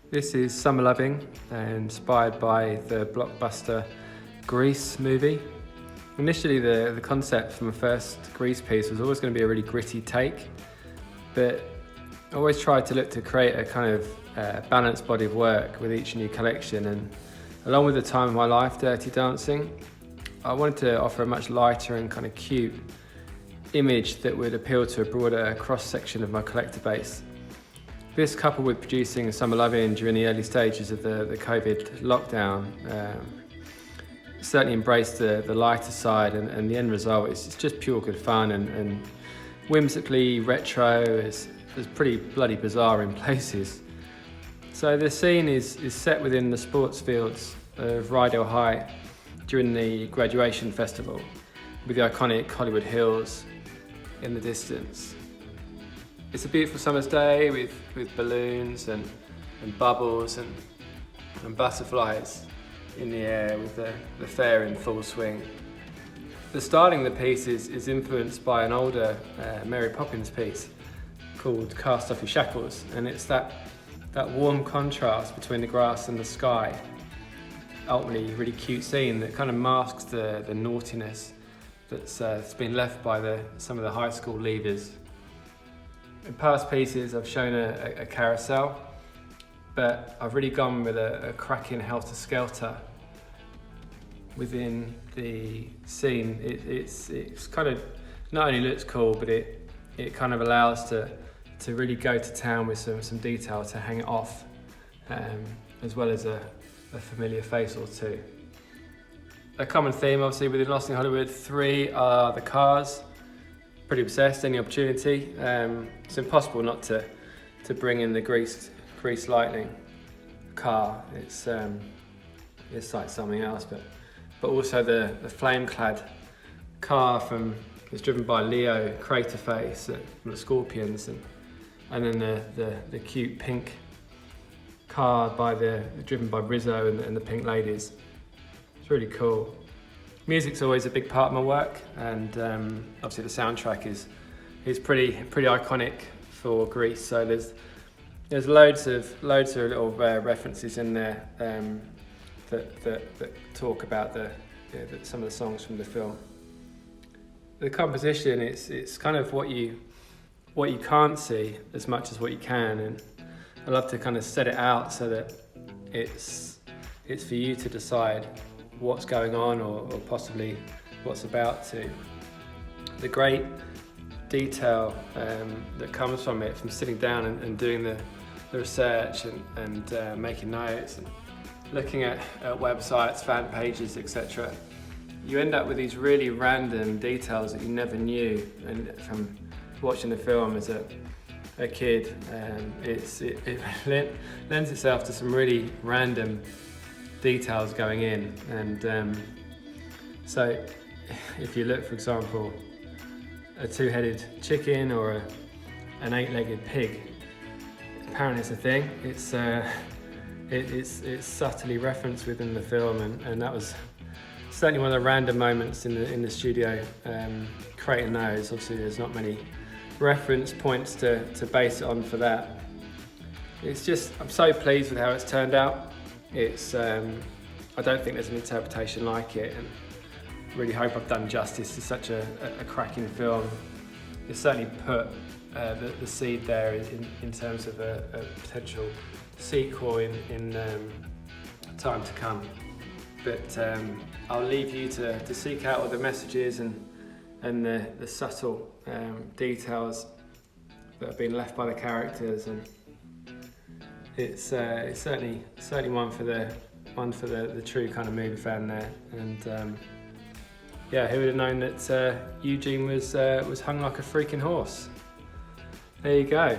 This is Summer Lovin', inspired by the blockbuster Grease movie. Initially the concept from the first Grease piece was always going to be a really gritty take, but I always tried to look to create a kind of balanced body of work with each new collection, and along with the time of my life, Dirty Dancing, I wanted to offer a much lighter and kind of cute image that would appeal to a broader cross-section of my collector base. This, coupled with producing Summer Lovin' during the early stages of the COVID lockdown, certainly embraced the lighter side, and the end result is just pure good fun and whimsically retro. It's pretty bloody bizarre in places. So the scene is set within the sports fields of Rydell High during the graduation festival, with the iconic Hollywood Hills in the distance. It's a beautiful summer's day with balloons and bubbles and butterflies in the air, with the fair in full swing. The styling of the piece is influenced by an older Mary Poppins piece called Cast Off Your Shackles, and it's that warm contrast between the grass and the sky. Ultimately, a really cute scene that kind of masks the naughtiness that's been left by some of the high school leavers. In past pieces, I've shown a carousel, but I've really gone with a cracking helter-skelter within the scene. It's kind of not only looks cool, but it kind of allows to really go to town with some detail to hang it off, as well as a familiar face or two. A common theme, obviously, within Lost in Hollywood 3 are the cars. Pretty obsessed, any opportunity. It's impossible not to bring in the grease lightning car. It's like something else, but also the flame-clad car it's driven by Leo Craterface from the Scorpions, and then the cute pink car driven by Rizzo and the Pink Ladies. It's really cool. Music's always a big part of my work, and obviously the soundtrack is pretty iconic for Grease. So there's loads of little references in there that talk about some of the songs from the film. The composition, it's kind of what you can't see as much as what you can, and I love to kind of set it out so that it's for you to decide what's going on or possibly what's about to. The great detail that comes from it, from sitting down and doing the research and making notes and looking at websites, fan pages, etc. You end up with these really random details that you never knew, and from watching the film as a kid, it lends itself to some really random details going in, and so if you look, for example, a two-headed chicken or an eight-legged pig, apparently it's a thing. It's subtly referenced within the film, and that was certainly one of the random moments in the studio creating those. Obviously there's not many reference points to base it on for that. It's just, I'm so pleased with how it's turned out. I don't think there's an interpretation like it, and really hope I've done justice to such a cracking film. It's certainly put the seed there in terms of a potential sequel in time to come. But I'll leave you to seek out all the messages and the subtle details that have been left by the characters, and it's certainly one for the true kind of movie fan there. And yeah, who would have known that Eugene was hung like a freaking horse? There you go.